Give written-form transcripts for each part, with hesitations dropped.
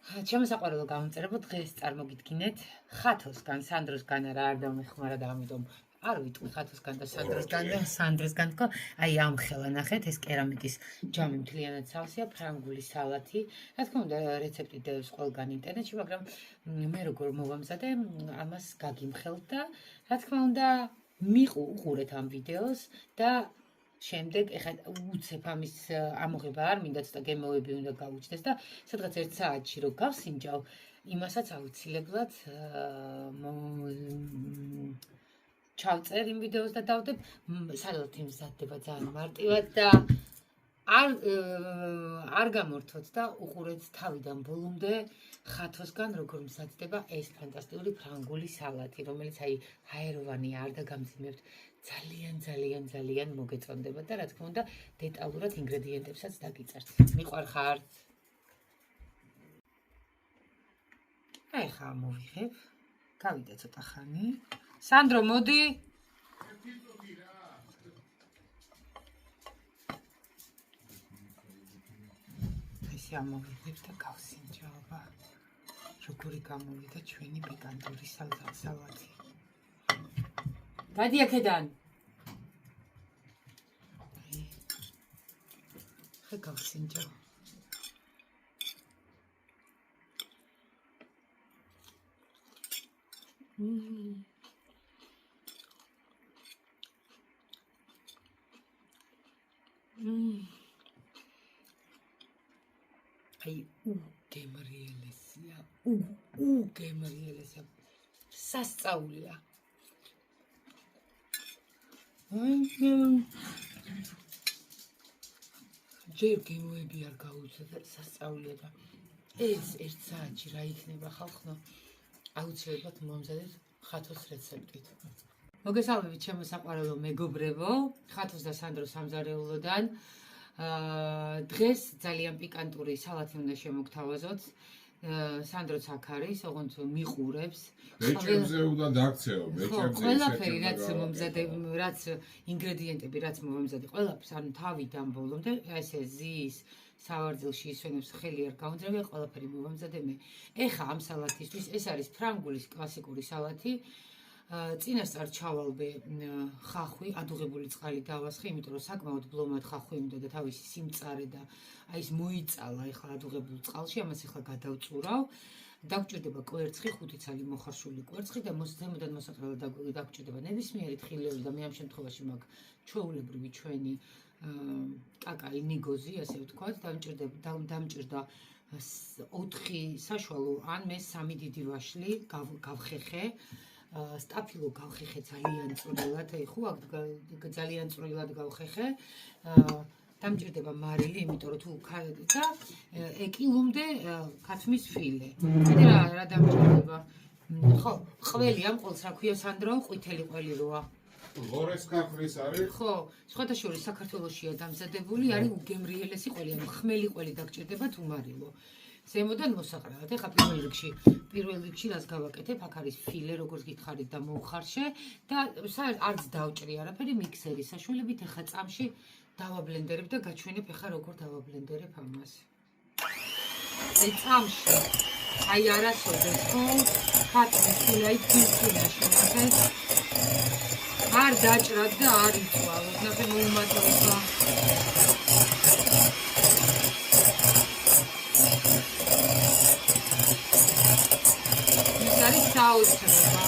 Ჩემოსაყვარელო გამომწერებო დღეს წარმოგიდგინეთ ხათოსგან, სანდროსგან არ დამეხმარა და ამიტომ არ ვიტყვი ხათოსგან და სანდროსგან და სანდროსგან თქო, აი ამ ხელა ნახეთ, ეს კერამიკის ჯამი მთლიანად სავსეა, ფრანგული სალათი. რა თქმა უნდა, რეცეპტი დევს ყველგან ინტერნეტში, მაგრამ მე როგორ მოვამზადე, ამას გაგიმხელთ და რა თქმა უნდა, მიყურეთ ამ ვიდეოს და შემდეგ ეხლა უცებ ამის ამოღება არ მინდათ და გემოვები უნდა გავუჩნდეს და სადღაც 1 საათში რო გავსინჯავ, იმასაც აუცილებლად ჩავწერ იმ ვიდეოს და დავდებ, სალათი მზადდება ძალიან მარტივად და არ გამორთოთ და უყურეთ თავიდან ბოლომდე ხათოსგან როგორ მზადდება ეს ფანტასტიკური ფრანგული სალათი, რომელიც აი ჰაეროვანი არ დაგამძიმებთ. ძალიან მოგეწონდება და რა თქმა უნდა დეტალურად ინგრედიენტებსაც დაგიწერთ. მიყვარხართ? აი ხა მოვიღებ. გავიდა ცოტა ხანი. სანდრო, მოდი. ესე ამოვიღებ და გავსინჯავ. როგორი გამოვიდა ჩვენი პიკანტური სალათი. გადი აქედან. ხე გავსინჯავ. აი გემრიელესია. სასწაულია. ჯერ გემოები არ გაუწევ და სასწაულია და ეს 1 საათში რა იქნება ხალხო, აუცილებლად მომზადეთ ხათოს რეცეპტით. მოგესალმებით ჩემოსაყვარელო მეგობრებო, ხათოს და სანდროს სამზარეულოდან. დღეს ძალიან პიკანტური სალათი უნდა შემოგთავაზოთ. სანდროც აქ არის, ოღონდ მიყურებს. მეჭებზე უნდა დაქცეო, მეჭებზე. ყველაფერი რაც მომზადებ, რაც ინგრედიენტები, რაც მომზადე, ყველაფერს ანუ თავიდან ბოლომდე, ესე ზის, სავარძელში ისვენებს, ხელი არ გაუნძრავია, ყველაფერი მომზადე მე. ეხა ამ სალათისთვის ეს არის ფრანგულის კლასიკური სალათი. წინასწარ ჩავალბე ხახვი, ადუღებული წყალი დავასხე, იმიტომ რომ საკმაოდ ბლომად ხახვი უნდა და თავისი სიმწარე და აი ეს მოიწალა ეხლა ადუღებულ წყალში, ამას ეხლა გადავწურავ. დაგჭირდება კვერცხი, 5 ცალი მოხარშული კვერცხი და ზემოდან მოსაყრელად დაგჭირდება ნებისმიერი თხილეული და მე ამ შემთხვევაში მაქვს ჩვეულებრივი ჩვენი კაკაი ნიგოზი, ასე ვთქვათ, დამჭირდა 4 საშუალო ან მე 3 დიდი ვაშლი გავხეხე. სტაფილო გავხეხე ძალიან წვრილად, ხო, ძალიან წვრილად გავხეხე. დამჭირდება მარილი, იმიტომ რომ თუ და ეკილომდე ქათმის ფილე. მე რა დამჭირდება? ხო, ყველი ამ ყოლს რა ქვია სანდრო, ყვითელი ყველი როა. ლორეს კაფრის არის? ხო, სხვათა შორის საქართველოშია დამზადებული, არის უგემრიელესი ყველი, ანუ ხმელი ყველი დაგჭირდება თუ მარილო. ზემოდან მოსაყრელად. ეხლა პირველ რიგში რას გავაკეთებ? აქ არის ფილე, როგორც გითხარით და მოვხარშე და არც დავჭრი არაფერი მიქსერის საშუალებით. ეხლა წამში დავაბლენდერებ და გაჩვენებ ეხლა როგორ დავაბლენდერებ ამას. აი წამში. აი არასოდეს ხო? ქათმის ფილე აი ფილტვინაში ნახეთ. არ დაჭრათ და არ იწვალოთ. ნახე მოუმატებლა. არის საოცრება.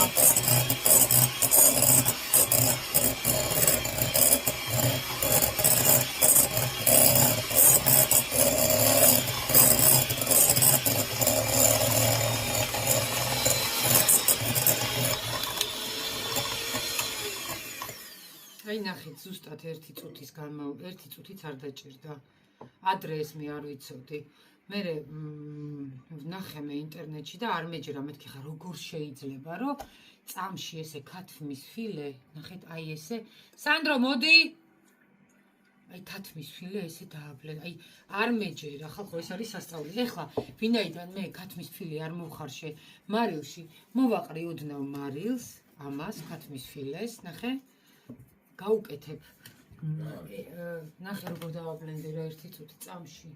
აი ნახეთ, ზუსტად 1 წუთის განმავლობაში, 1 წუთიც არ დაჭირდა. ადრე ეს მე არ ვიცოდი. მე ვნახე მე ინტერნეტში და არ მეჯერა, მეთქი ხა როგორ შეიძლება რომ წამში ესე ქათმის ფილე, ნახეთ აი ესე. სანდრო, მოდი. აი ქათმის ფილე ესე დააბლენ. აი არ მეჯერა, ხალხო, ეს არის სასწაული. ეხლა ვინაიდან მე ქათმის ფილე არ მოვხარშე მარილში, მოვაყრი ოდნავ მარილს, ამას ქათმის ფილეს, ნახე. გავუკეთებ. ნახე როგორ დავაბლენდერა 1 წუთი წამში.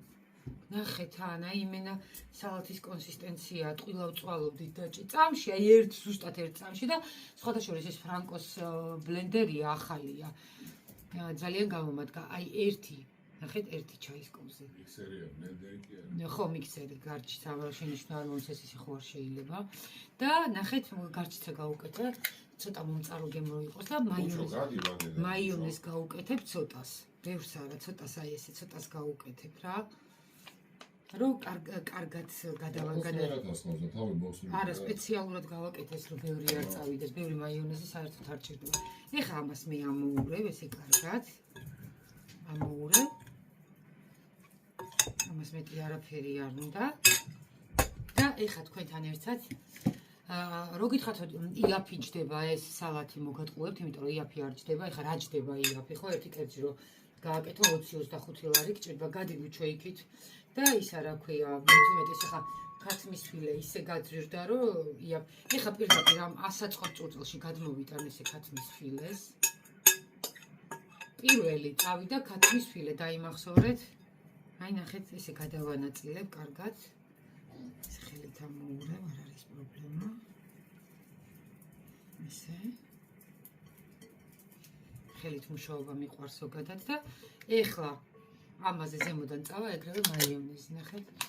ნახეთ ან აი იმენა სალათის კონსისტენცია ტყილავ წვალობდით და წამში აი ზუსტად ერთ წამში და სხვადასხვა ეს ფრანკოს ბლენდერია ახალია ძალიან გამომადგა აი ერთი ნახეთ ერთი ჩაის კოვზი მიქსერია ბლენდერი კი არა ხო მიქსერი გარჩი სამარო შენიშნა არ მომცეს ხო არ შეიძლება და ნახეთ გარჩიცა გაუკეთე ცოტა მომწარო გემო იყოს და მაიონეზს გაუკეთებ ცოტას ბევრს არა ცოტას აი ესე ცოტას გაუკეთებ რა რომ კარგად გადავანგადე არა სპეციალურად გავაკეთეს რომ ბევრი არ წავიდეს ბევრი მაიონეზი საერთოდ არ ჭირდება ეხლა ამას მე ამოურევ ესე კარგად ამოურევ ამას მეტი არაფერი არ უნდა და ეხლა თქვენთან ერთად რო გითხრათ იაფი ჯდება ეს სალათი მოგატყუებთ იმიტომ რომ იაფი არ ჯდება ეხლა რა ჯდება იაფი ხო ერთი კერძი რომ გააკეთო 20-25 ლარი გჭირდება გადივუჩო იქით და ისა რა ქვია მეტუმეტეს ეხლა ქათმის ფილე ისე გაძვირდა რომ ეხლა პირდაპირ ამ 100 წურწელში გადმოვიტან ესე ქათმის ფილეს პირველი წავიდა ქათმის ფილე დაიმახსოვრეთ აი ნახეთ ესე გადავანაწილებ კარგად ეს ხელით ამოურევ არ არის პრობლემა ესე ხელით მუშაობა მიყვარს ზოგადად და ეხლა ამაზე ზემოდან წავა ეგრევე მაიონეზი ნახეთ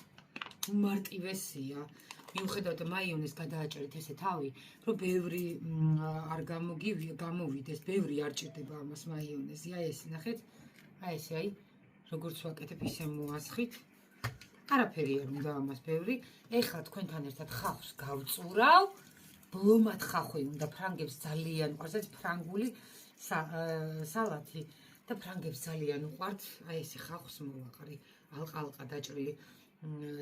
უმარტივესია მიუხედავად მაიონეზს გადააჭერეთ ესე თავი რომ ბევრი არ გამოვიდეს ბევრი არ ჭირდება ამას მაიონეზი აი ეს ნახეთ აი ესე აი როგორც ვაკეთებ ისე მოასხით არაფერი არ უნდა ამას ბევრი ეხლა თქვენთან ერთად ხავს გავწურავ ბლომად ხახვი უნდა ფრანგებს ძალიან უყვარს ეს ფრანგული სალათი და ფრანგებს ძალიან უყვართ აი ესე ხახვს მოვაყრი ალყა დაჭრილი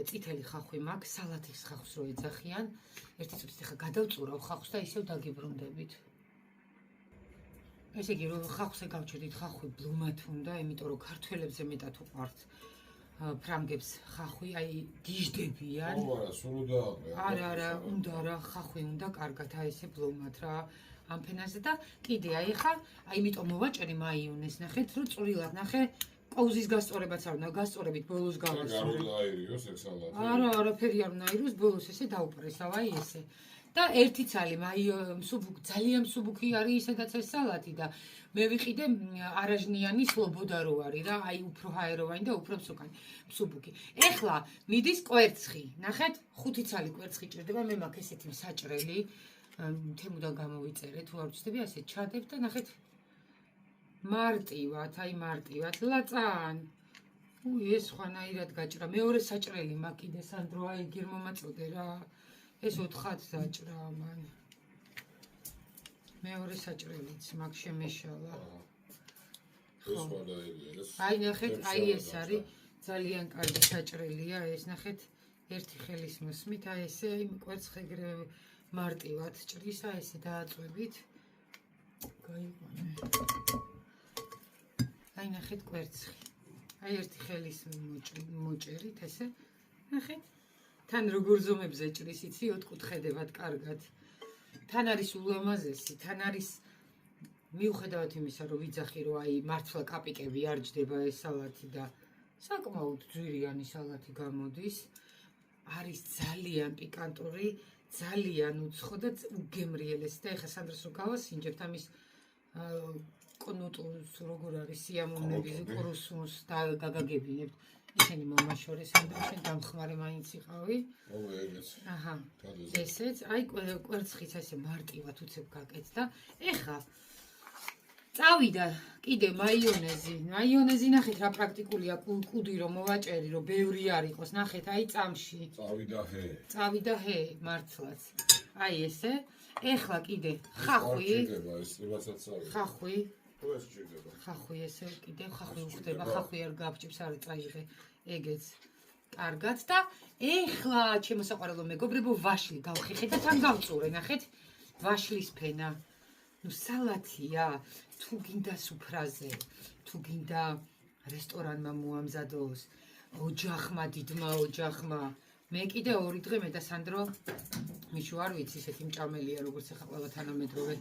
წითელი ხახვი მაქვს სალათის ხახვს რო ეძახიან ერთი წუთით ახლა გადავწურავ ხახვს და ისევ დაგიბრუნდებით ესე იგი რომ ხახვზე გავჭერდით ხახვი ბლომად უნდა იმიტომ რომ ქართველებზე მეტად უყვართ ფრანგებს ხახვი აი დიჟდებიან არა უნდა რა ხახვი უნდა კარგად აი ესე ბლომად რა ამ ფენაზე და კიდე აი ხა აი იმიტომ მოვაჭერი მაიონეზს ნახეთ რომ წვრილად ნახე კოვზის გასწორებაც არ უნდა გასწორებით ბოლოს გავასწორებ არა არაფერი არ უნდა აიროს ბოლოს ესე დაუპრესავ აი ესე და ერთი ცალი ძალიან მსუბუქი არის ისედაც ეს სალათი და მე ვიყიდე არაჟნიანი სლობოდარო არის რა აი უფრო ჰაეროვანი და უფრო მსუბუქი ეხლა მიდის კვერცხი ნახეთ 5 ცალი კვერცხი ჭირდება მე მაქვს ესეთი საჭრელი თემუდან გამოვიწერე თუ არ ვწდები ასე ჩადებ და ნახეთ მარტივად ლაწან ეს ხვანაირად გაჭრა მეორე საჭრელი მაქვს კიდე სანდრო აი გირ მომაწოდე რა ეს 4 საჭრა მან მეორე საჭრელიც მაქვს შემეშალა აი ნახეთ აი ეს არის ძალიან კარგი საჭრელია ეს ნახეთ ერთი ხელის მოსმით აი ესე კვერცხი ეგრევე მარტივად ჭრისა ესე დააწვევით გაიყვანე აი ნახეთ კვერცხი აი ერთი ხელის მოჭერით ესე ნახეთ თან როგორ ზომებზე ჭრის იცი 4 კუთხედებად კარგად თან არის ულამაზესი თან არის მიუხედავად იმისა რომ ვიძახი რომ აი მართლა კაპიკები არ ჯდება ეს სალათი და საკმაოდ ძვირიანი სალათი გამოდის არის ძალიან პიკანტური ძალიან უცხო და უგემრიელესი და ეხლა სანდროს რო გავასინჯებთ ამის კნუტუს როგორ არის სიამოვნების კრუსუნს და გაგაგებინებთ ისინი მომაშორე სანდრო შენ დამხმარე მაინც იყავი აჰა ესეც აი კვერცხიც ესე მარტივად უცებ გაკეთდა ეხლა წავიდა კიდე მაიონეზი ნახეთ რა პრაქტიკულია კუდი რომ მოვაჭერი რომ ბევრი არ იყოს ნახეთ აი წამში წავიდა ჰე მართლაც აი ესე ეხლა კიდე ხახვი ესე კიდე ხახვი უხდება ხახვი არ გავჭირს არ წაიღე ეგეც კარგად და ეხლა ჩემო საყვარელო მეგობრებო ვაშლი გავხიხე და თან გავწურე ნახეთ ვაშლის ფენა ნუ სალათია თუ გინდა სუფრაზე თუ გინდა რესტორანმა მოამზადოს ოჯახმა დიდმა ოჯახმა მე კიდე 2 დღე მე და სანდრო მიშო არ ვიცი ესეთი მჭამელია როგორც ახლა ყველა თანამედროვე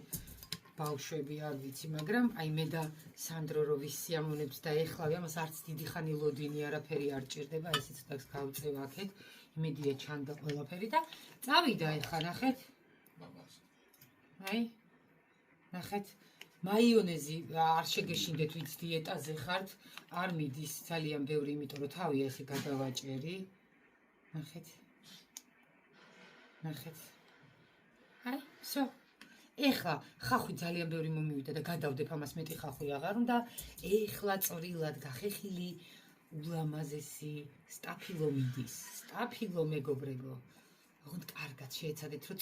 ბავშვები არ ვიცი, მაგრამ აი მე და სანდრო რო ვისიამოვნებთ და ეხლავი ამას არც დიდი ხანი ლოდინი არაფერი არ ჭირდება, ესე ცოტას გავწევ აქეთ, იმედია ჩანდა ყველაფერი და წავიდა ეხლა ნახეთ. აი ნახეთ, მაიონეზი არ შეგეშინდეთ, ვიც დიეტაზე ხართ, არ მიდის ძალიან ბევრი, იმიტომ რომ თავია ესე გადავაჭერი. ნახეთ. ნახეთ. აი, всё. ეხლა ხახვი ძალიან ბევრი მომივიდა და გადავდებ ამას მეტი ხახვი აღარ უნდა. ეხლა წვრილად გახეხილი ულამაზესი სტაფილო მიდის. სტაფილო მეგობრებო. ოღონდ კარგად შეეცადეთ, რომ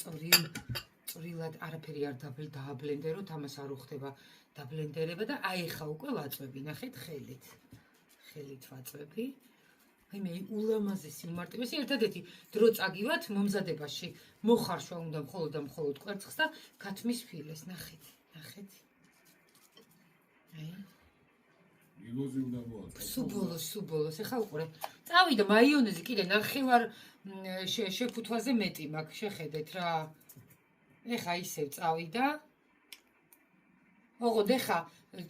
წვრილად არაფერი არ დააბლენდეროთ, ამას არ უხდება დაბლენდერება და აი ეხლა უკვე ვაწვევი, ნახეთ ხელით. ხელით ვაწვევი. აი მე ულამაზესი უმარტივესი ერთადერთი დრო წაგივათ მომზადებაში მოხარშვა უნდა მხოლოდ და მხოლოდ კვერცხს და ქათმის ფილეს ნახეთ ნახეთ აი იგოზი უნდა მოაწვევ სუბოლოს ეხა უყურე წავიდა მაიონეზი კიდე ნახევარ შეფუთვაზე მეტი მაქვს შეხედეთ რა ეხა ისევ წავიდა ოღონდ ეხა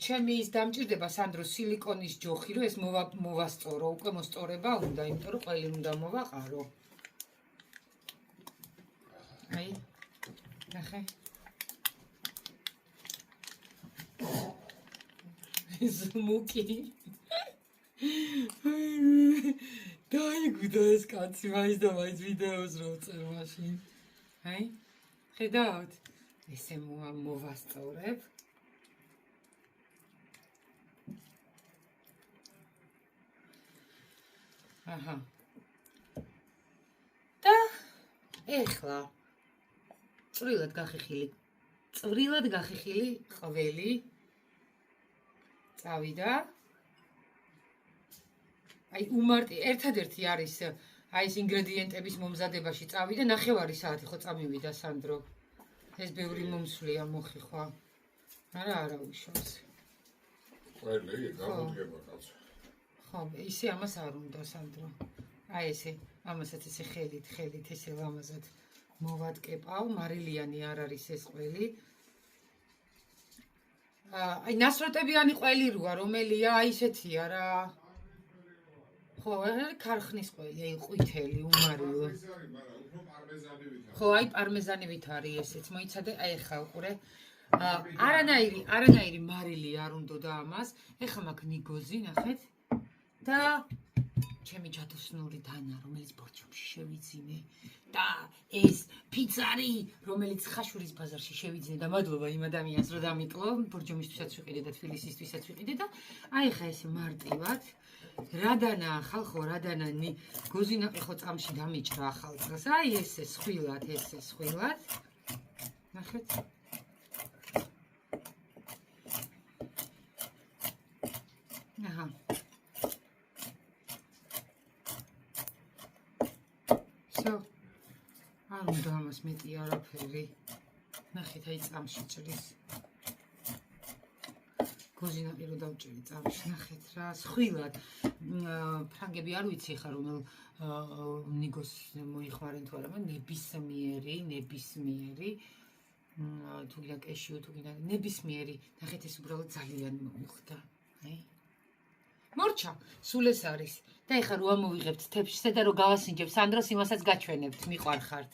ჩემი ის დამჭირდება სანდრო სილიკონის ჯოხი რომ ეს მოვასწორო უკვე მოსწორება უნდა იმიტომ რომ ყველი უნდა მოვაყარო აი ნახე ზმუკი დაიგუდა ეს კაცი მაინც და მაინც ვიდეოს რო წერ მაშინ აი ხედავთ ესე მოვასწორებ აჰა და ეხლა წვრილად გახეხილი ყველი წავიდა აი უმარტი ერთადერთი არის აი ეს ინგრედიენტების მომზადებაში წავიდა ნახევარი საათი ხო წამივიდა სანდრო ეს ბევრი მომსვლია მოხიხვა არა უშავს ყველი გამოდგება კაცო ხო ისე ამას არ უნდა სანდრო აი ესე ამასაც ესე ხელით ესე ლამაზად მოვატკეპავ მარილიანი არ არის ეს ყველი აი ნასროტებიანი ყველი როა რომელია აი ესეთია რა ხო ქარხნის ყველი აი ყვითელი უმარილო ხო აი პარმეზანივით არის ესეც მოიცადე აი ახლა უყურე არანაირი მარილი არ უნდა და ამას ეხლა მაგ ნიგოზი ნახეთ და ჩემი ჯადოსნური დანა რომელიც ბორჯომში შევიძინე და ეს ფიცარი რომელიც ხაშურის ბაზარში შევიძინე და მადლობა იმ ადამიანს რომ დამიკლო ბორჯომისთვისაც ვიყიდე და თბილისისთვისაც ვიყიდე და აი ხა ესე მარტივად რადანა ხალხო რადანა გოზინა ხო წამში დამიჭრა ახალ წელს აი ესე სხვილად ნახეთ აჰა არ უნდა ამას მეტი არაფერი ნახეთ აი წამში ჭრის გოზინაყი რო დავჭერი წამში ნახეთ რა სხვილად ფრანგები არ ვიცი ხა რომელ ნიგოს მოიხმარენ თუ არა ნებისმიერი თუ გინდა კეშიო თუ გინდა ნებისმიერი ნახეთ ეს უბრალოდ ძალიან მოუხდა აი მორჩა სულ ეს არის და ეხლა რო ამოვიღებთ თეფშზე და რო გავასინჯებთ სანდროს იმასაც გაჩვენებთ მიყვარხართ